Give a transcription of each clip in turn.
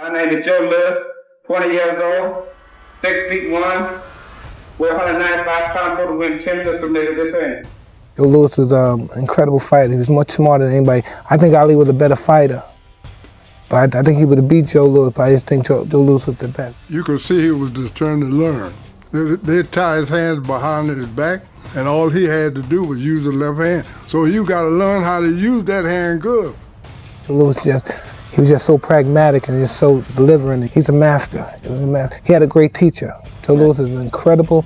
My name is Joe Lewis, 20 years old, 6'1", weigh 195 pounds, to win 10 to submit this thing. Joe Lewis was an incredible fighter. He was much smarter than anybody. I think Ali was a better fighter. But I think he would have beat Joe Lewis, but I just think Joe Lewis was the best. You could see he was determined to learn. They'd tie his hands behind his back, and all he had to do was use the left hand. So you got to learn how to use that hand good. Joe Lewis he was just so pragmatic and just so delivering. He's a master. He had a great teacher. Joe Lewis is an incredible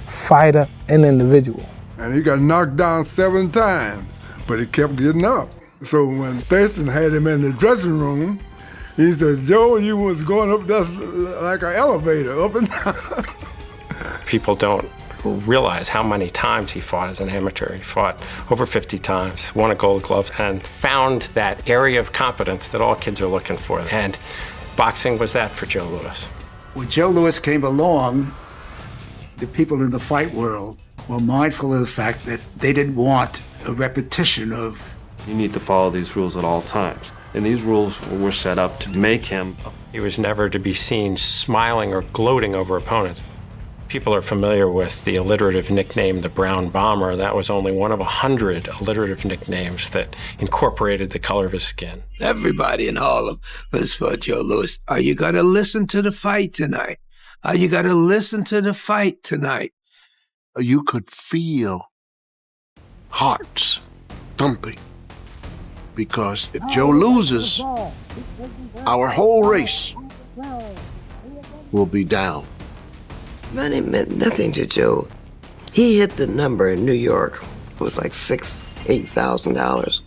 fighter and individual. And he got knocked down 7 times, but he kept getting up. So when Thurston had him in the dressing room, he said, Joe, you was going up just like an elevator, up and down. People don't realize how many times he fought as an amateur. He fought over 50 times, won a Gold Glove, and found that area of competence that all kids are looking for. And boxing was that for Joe Lewis. When Joe Lewis came along, the people in the fight world were mindful of the fact that they didn't want a repetition of. You need to follow these rules at all times. And these rules were set up to make him. He was never to be seen smiling or gloating over opponents. People are familiar with the alliterative nickname, the Brown Bomber. That was only one of 100 alliterative nicknames that incorporated the color of his skin. Everybody in Harlem was for Joe Lewis. Are you going to listen to the fight tonight? Are you going to listen to the fight tonight? You could feel hearts thumping. Because if Joe loses, our whole race will be down. Money meant nothing to Joe. He hit the number in New York. It was like $8,000.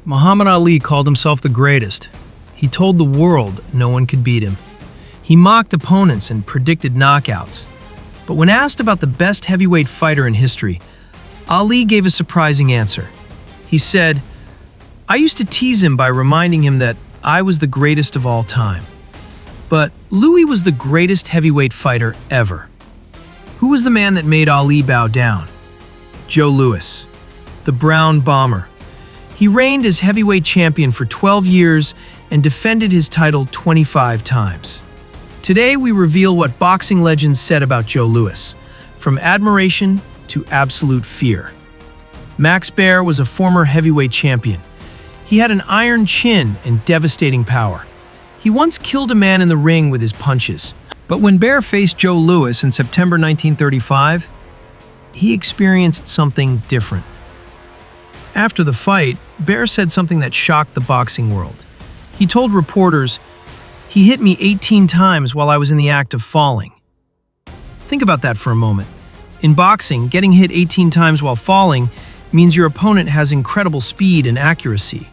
Muhammad Ali called himself the greatest. He told the world no one could beat him. He mocked opponents and predicted knockouts. But when asked about the best heavyweight fighter in history, Ali gave a surprising answer. He said, I used to tease him by reminding him that I was the greatest of all time. But Louis was the greatest heavyweight fighter ever. Who was the man that made Ali bow down? Joe Lewis, the Brown Bomber. He reigned as heavyweight champion for 12 years and defended his title 25 times. Today, we reveal what boxing legends said about Joe Lewis, from admiration to absolute fear. Max Baer was a former heavyweight champion. He had an iron chin and devastating power. He once killed a man in the ring with his punches. But when Baer faced Joe Lewis in September 1935, he experienced something different. After the fight, Baer said something that shocked the boxing world. He told reporters, "He hit me 18 times while I was in the act of falling." Think about that for a moment. In boxing, getting hit 18 times while falling means your opponent has incredible speed and accuracy.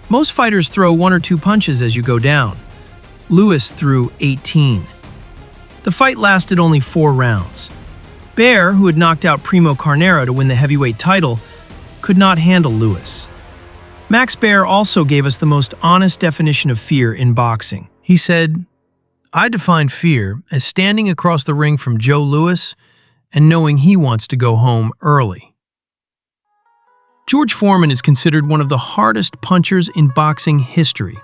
Most fighters throw 1 or 2 punches as you go down. Lewis threw 18. The fight lasted only 4 rounds. Baer, who had knocked out Primo Carnera to win the heavyweight title, could not handle Lewis. Max Baer also gave us the most honest definition of fear in boxing. He said, I define fear as standing across the ring from Joe Lewis and knowing he wants to go home early. George Foreman is considered one of the hardest punchers in boxing history.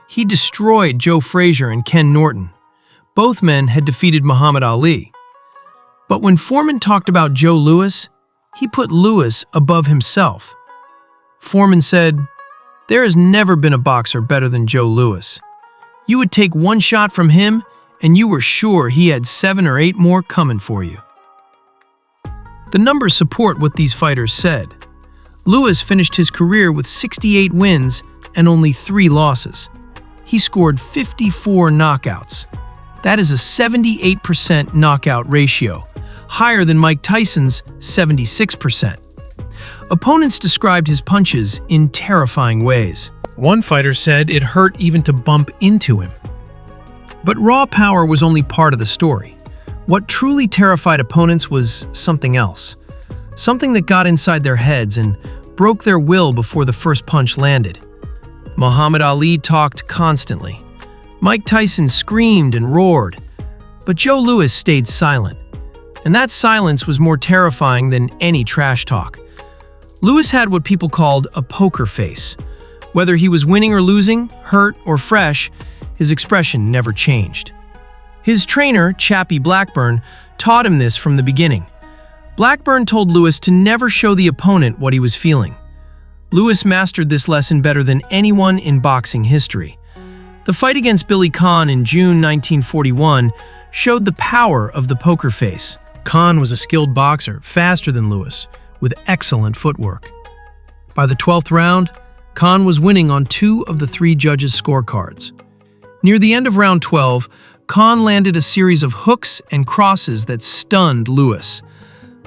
He destroyed Joe Frazier and Ken Norton. Both men had defeated Muhammad Ali. But when Foreman talked about Joe Lewis, he put Lewis above himself. Foreman said, "There has never been a boxer better than Joe Lewis. You would take 1 shot from him, and you were sure he had 7 or 8 more coming for you." The numbers support what these fighters said. Lewis finished his career with 68 wins and only 3 losses. He scored 54 knockouts. That is a 78% knockout ratio, higher than Mike Tyson's 76%. Opponents described his punches in terrifying ways. One fighter said it hurt even to bump into him. But raw power was only part of the story. What truly terrified opponents was something else. Something that got inside their heads and broke their will before the first punch landed. Muhammad Ali talked constantly. Mike Tyson screamed and roared. But Joe Lewis stayed silent. And that silence was more terrifying than any trash talk. Lewis had what people called a poker face. Whether he was winning or losing, hurt or fresh, his expression never changed. His trainer, Chappie Blackburn, taught him this from the beginning. Blackburn told Lewis to never show the opponent what he was feeling. Lewis mastered this lesson better than anyone in boxing history. The fight against Billy Conn in June 1941 showed the power of the poker face. Conn was a skilled boxer, faster than Lewis, with excellent footwork. By the 12th round, Conn was winning on 2 of the 3 judges' scorecards. Near the end of round 12, Conn landed a series of hooks and crosses that stunned Lewis.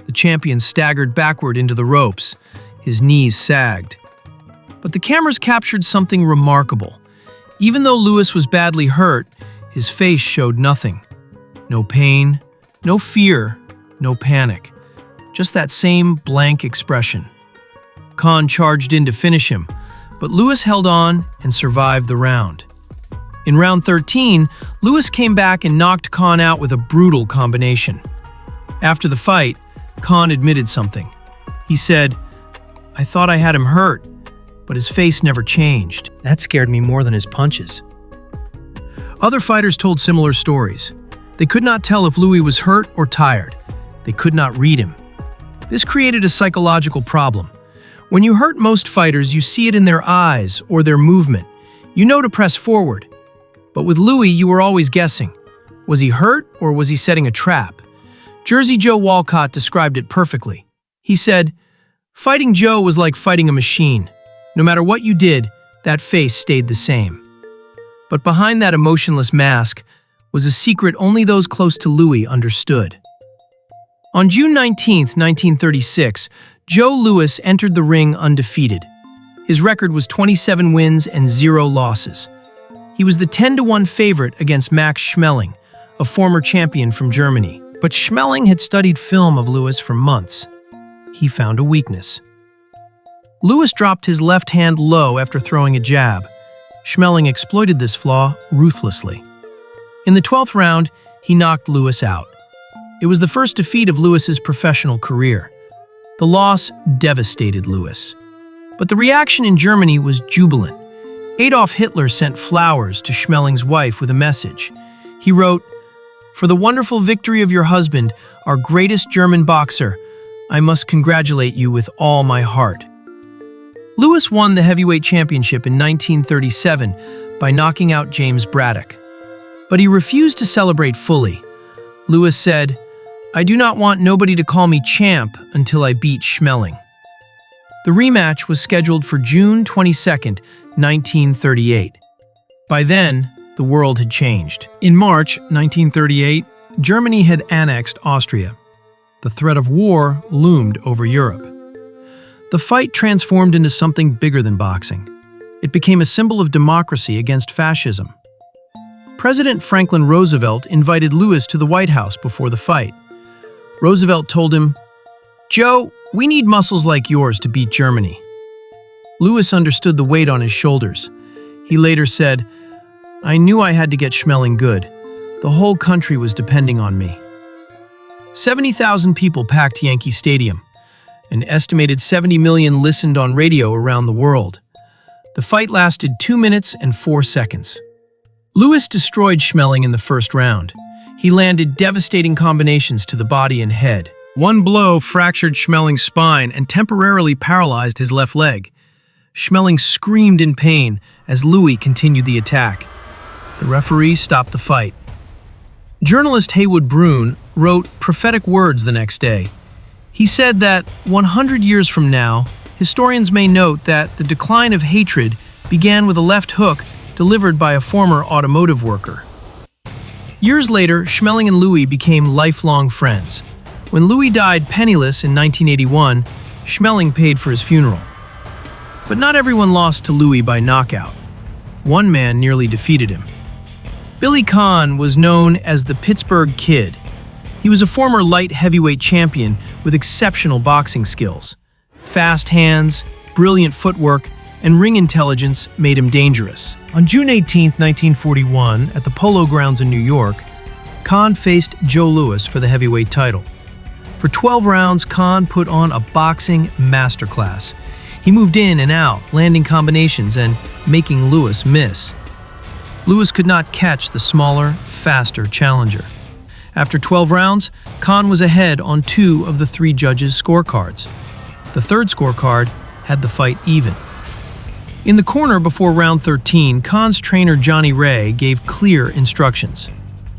The champion staggered backward into the ropes. His knees sagged. But the cameras captured something remarkable. Even though Lewis was badly hurt, his face showed nothing. No pain, no fear, no panic. Just that same blank expression. Conn charged in to finish him, but Lewis held on and survived the round. In round 13, Lewis came back and knocked Conn out with a brutal combination. After the fight, Conn admitted something. He said, "I thought I had him hurt, but his face never changed. That scared me more than his punches." Other fighters told similar stories. They could not tell if Louis was hurt or tired. They could not read him. This created a psychological problem. When you hurt most fighters, you see it in their eyes or their movement. You know to press forward. But with Louis, you were always guessing. Was he hurt or was he setting a trap? Jersey Joe Walcott described it perfectly. He said, "Fighting Joe was like fighting a machine. No matter what you did, that face stayed the same." But behind that emotionless mask was a secret only those close to Louis understood. On June 19, 1936, Joe Louis entered the ring undefeated. His record was 27 wins and 0 losses. He was the 10-1 favorite against Max Schmeling, a former champion from Germany. But Schmeling had studied film of Louis for months. He found a weakness. Louis dropped his left hand low after throwing a jab. Schmeling exploited this flaw ruthlessly. In the 12th round, he knocked Louis out. It was the first defeat of Louis's professional career. The loss devastated Louis. But the reaction in Germany was jubilant. Adolf Hitler sent flowers to Schmeling's wife with a message. He wrote, "For the wonderful victory of your husband, our greatest German boxer, I must congratulate you with all my heart." Louis won the heavyweight championship in 1937 by knocking out James Braddock. But he refused to celebrate fully. Louis said, "I do not want nobody to call me champ until I beat Schmeling." The rematch was scheduled for June 22, 1938. By then, the world had changed. In March 1938, Germany had annexed Austria. The threat of war loomed over Europe. The fight transformed into something bigger than boxing. It became a symbol of democracy against fascism. President Franklin Roosevelt invited Louis to the White House before the fight. Roosevelt told him, "Joe, we need muscles like yours to beat Germany." Louis understood the weight on his shoulders. He later said, "I knew I had to get Schmeling good. The whole country was depending on me." 70,000 people packed Yankee Stadium. An estimated 70 million listened on radio around the world. The fight lasted 2 minutes and 4 seconds. Louis destroyed Schmeling in the first round. He landed devastating combinations to the body and head. One blow fractured Schmeling's spine and temporarily paralyzed his left leg. Schmeling screamed in pain as Louis continued the attack. The referee stopped the fight. Journalist Haywood Broun wrote prophetic words the next day. He said that 100 years from now, historians may note that the decline of hatred began with a left hook delivered by a former automotive worker. Years later, Schmeling and Louis became lifelong friends. When Louis died penniless in 1981, Schmeling paid for his funeral. But not everyone lost to Louis by knockout. One man nearly defeated him. Billy Conn was known as the Pittsburgh Kid. He was a former light heavyweight champion with exceptional boxing skills. Fast hands, brilliant footwork, and ring intelligence made him dangerous. On June 18, 1941, at the Polo Grounds in New York, Conn faced Joe Louis for the heavyweight title. For 12 rounds, Conn put on a boxing masterclass. He moved in and out, landing combinations and making Lewis miss. Lewis could not catch the smaller, faster challenger. After 12 rounds, Conn was ahead on 2 of the 3 judges' scorecards. The third scorecard had the fight even. In the corner before round 13, Conn's trainer Johnny Ray gave clear instructions.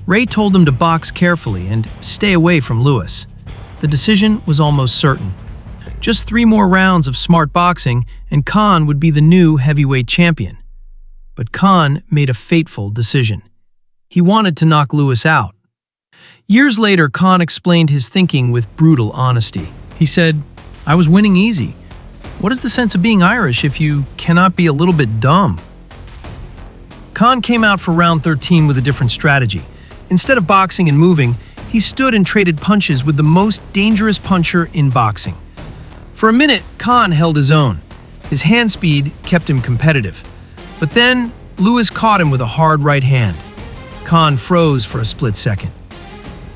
Ray told him to box carefully and stay away from Lewis. The decision was almost certain. Just 3 more rounds of smart boxing and Conn would be the new heavyweight champion. But Conn made a fateful decision. He wanted to knock Lewis out. Years later, Conn explained his thinking with brutal honesty. He said, "I was winning easy. What is the sense of being Irish if you cannot be a little bit dumb?" Conn came out for round 13 with a different strategy. Instead of boxing and moving, he stood and traded punches with the most dangerous puncher in boxing. For a minute, Conn held his own. His hand speed kept him competitive. But then, Lewis caught him with a hard right hand. Conn froze for a split second.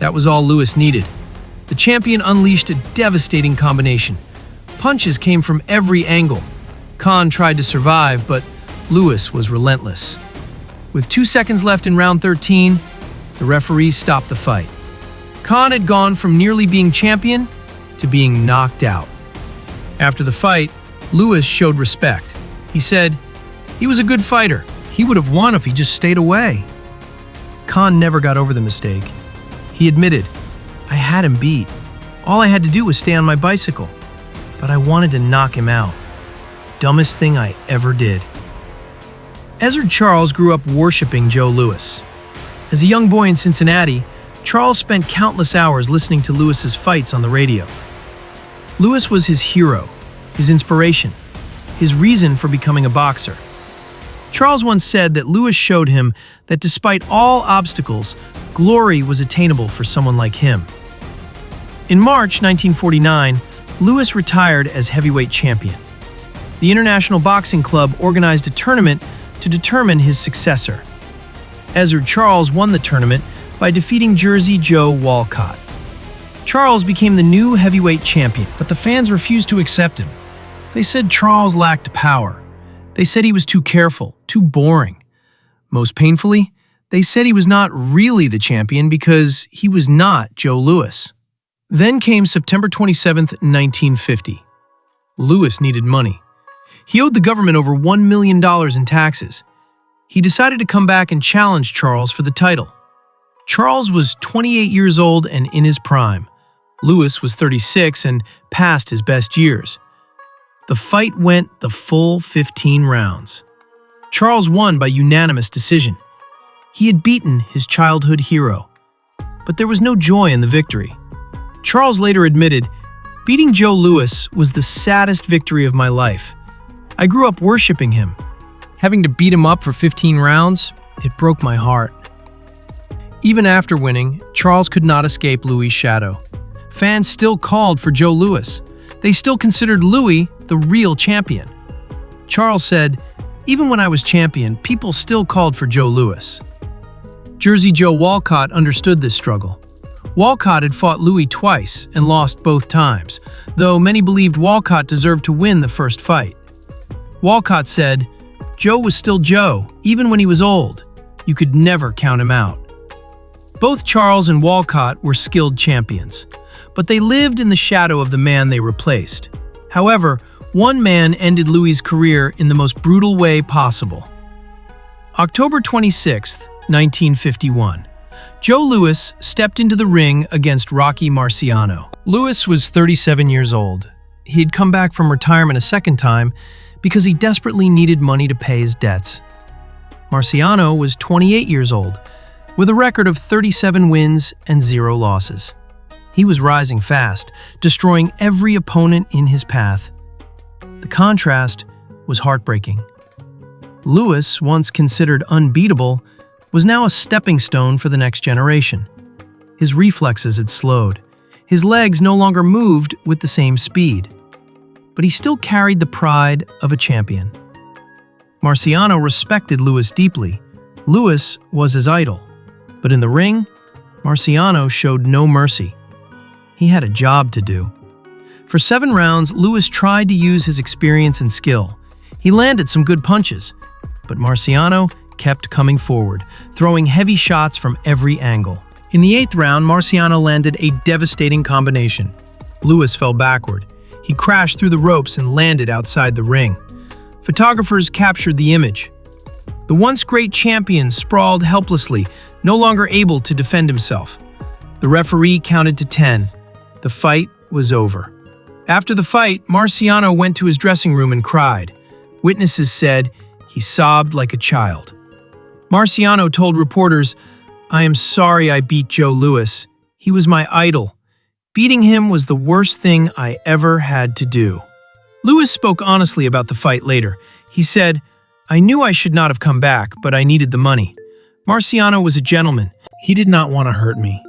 That was all Lewis needed. The champion unleashed a devastating combination. Punches came from every angle. Conn tried to survive, but Lewis was relentless. With 2 seconds left in round 13, the referee stopped the fight. Conn had gone from nearly being champion to being knocked out. After the fight, Lewis showed respect. He said, "He was a good fighter. He would have won if he just stayed away." Conn never got over the mistake. He admitted, "I had him beat. All I had to do was stay on my bicycle. But I wanted to knock him out. Dumbest thing I ever did." Ezzard Charles grew up worshiping Joe Louis. As a young boy in Cincinnati, Charles spent countless hours listening to Lewis's fights on the radio. Louis was his hero, his inspiration, his reason for becoming a boxer. Charles once said that Louis showed him that despite all obstacles, glory was attainable for someone like him. In March 1949, Louis retired as heavyweight champion. The International Boxing Club organized a tournament to determine his successor. Ezzard Charles won the tournament by defeating Jersey Joe Walcott. Charles became the new heavyweight champion, but the fans refused to accept him. They said Charles lacked power. They said he was too careful, too boring. Most painfully, they said he was not really the champion because he was not Joe Louis. Then came September 27, 1950. Louis needed money. He owed the government over $1 million in taxes. He decided to come back and challenge Charles for the title. Charles was 28 years old and in his prime. Louis was 36 and past his best years. The fight went the full 15 rounds. Charles won by unanimous decision. He had beaten his childhood hero. But there was no joy in the victory. Charles later admitted, "Beating Joe Louis was the saddest victory of my life. I grew up worshiping him. Having to beat him up for 15 rounds, it broke my heart." Even after winning, Charles could not escape Louis' shadow. Fans still called for Joe Louis. They still considered Louis the real champion. Charles said, "Even when I was champion, people still called for Joe Louis." Jersey Joe Walcott understood this struggle. Walcott had fought Louis twice and lost both times, though many believed Walcott deserved to win the first fight. Walcott said, "Joe was still Joe, even when he was old. You could never count him out." Both Charles and Walcott were skilled champions, but they lived in the shadow of the man they replaced. However, one man ended Louis' career in the most brutal way possible. October 26, 1951. Joe Louis stepped into the ring against Rocky Marciano. Louis was 37 years old. He had come back from retirement a second time because he desperately needed money to pay his debts. Marciano was 28 years old, with a record of 37 wins and 0 losses. He was rising fast, destroying every opponent in his path. The contrast was heartbreaking. Louis, once considered unbeatable, was now a stepping stone for the next generation. His reflexes had slowed. His legs no longer moved with the same speed. But he still carried the pride of a champion. Marciano respected Louis deeply. Louis was his idol. But in the ring, Marciano showed no mercy. He had a job to do. For 7 rounds, Lewis tried to use his experience and skill. He landed some good punches, but Marciano kept coming forward, throwing heavy shots from every angle. In the 8th round, Marciano landed a devastating combination. Lewis fell backward. He crashed through the ropes and landed outside the ring. Photographers captured the image. The once great champion sprawled helplessly, no longer able to defend himself. The referee counted to 10. The fight was over. After the fight, Marciano went to his dressing room and cried. Witnesses said he sobbed like a child. Marciano told reporters, "I am sorry I beat Joe Louis. He was my idol. Beating him was the worst thing I ever had to do." Louis spoke honestly about the fight later. He said, "I knew I should not have come back, but I needed the money. Marciano was a gentleman. He did not want to hurt me,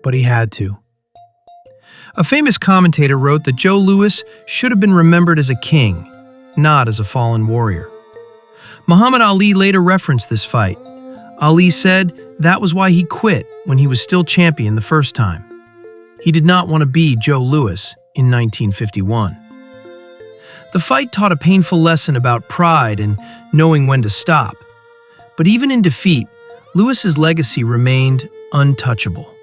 but he had to." A famous commentator wrote that Joe Louis should have been remembered as a king, not as a fallen warrior. Muhammad Ali later referenced this fight. Ali said that was why he quit when he was still champion the first time. He did not want to be Joe Louis in 1951. The fight taught a painful lesson about pride and knowing when to stop. But even in defeat, Louis's legacy remained untouchable.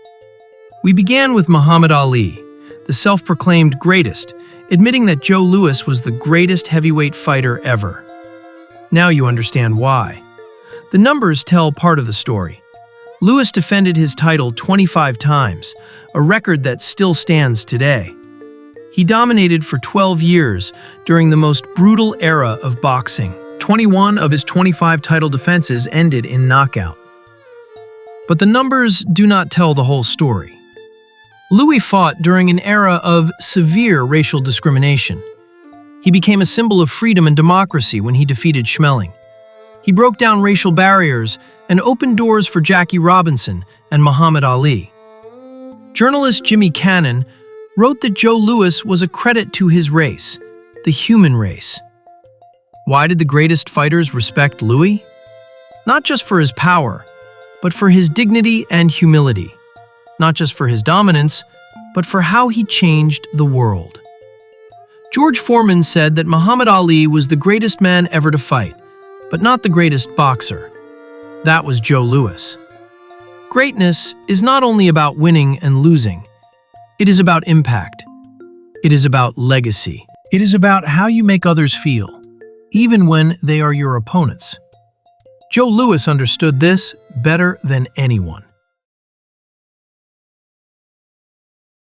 We began with Muhammad Ali, the self-proclaimed greatest, admitting that Joe Louis was the greatest heavyweight fighter ever. Now you understand why. The numbers tell part of the story. Louis defended his title 25 times, a record that still stands today. He dominated for 12 years during the most brutal era of boxing. 21 of his 25 title defenses ended in knockout. But the numbers do not tell the whole story. Louis fought during an era of severe racial discrimination. He became a symbol of freedom and democracy when he defeated Schmeling. He broke down racial barriers and opened doors for Jackie Robinson and Muhammad Ali. Journalist Jimmy Cannon wrote that Joe Louis was a credit to his race, the human race. Why did the greatest fighters respect Louis? Not just for his power, but for his dignity and humility. Not just for his dominance, but for how he changed the world. George Foreman said that Muhammad Ali was the greatest man ever to fight, but not the greatest boxer. That was Joe Louis. Greatness is not only about winning and losing. It is about impact. It is about legacy. It is about how you make others feel, even when they are your opponents. Joe Louis understood this better than anyone.